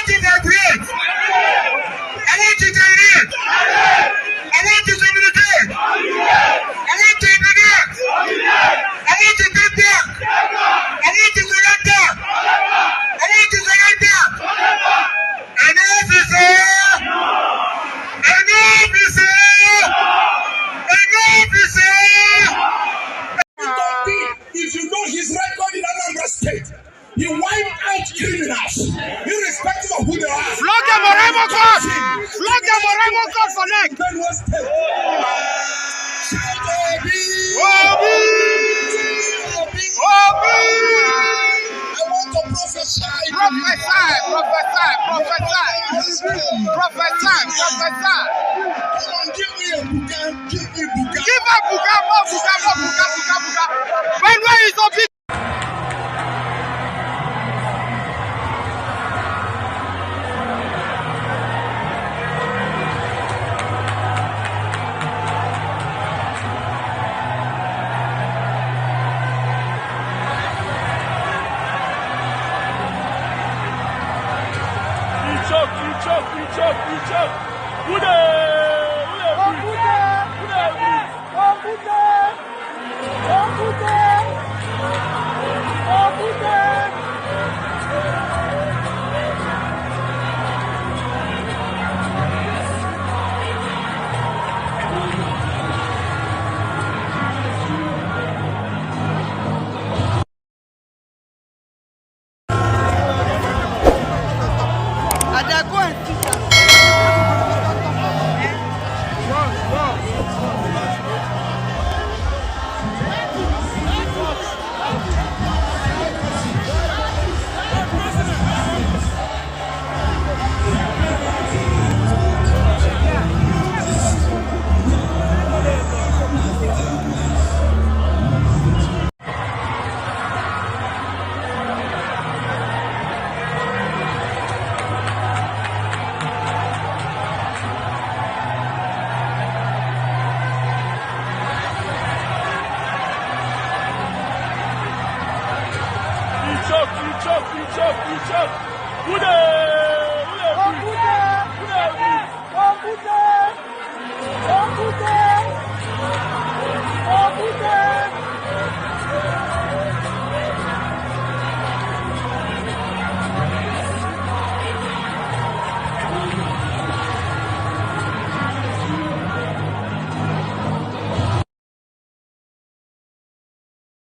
to vibrate. I want to generate. I want to communicate. I want to connect. I want to get back. I want to connect back. I want to connect back. Enough is all. Enough is all. Enough is all. If you know his record in Anambra State, he wiped out criminals, irrespective of who they are. Flog them on rival court! Flog them on rival court for leg! BENUE State. Shout OBI! OBI! OBI! I want to prophesy. Prophesy! Prophesy! Prophesy! Prophesy! Prophesy! Come on, give me a buga. Give me buga. Give a buga, more buga, more buga, buga, buga. BENUE is OBI!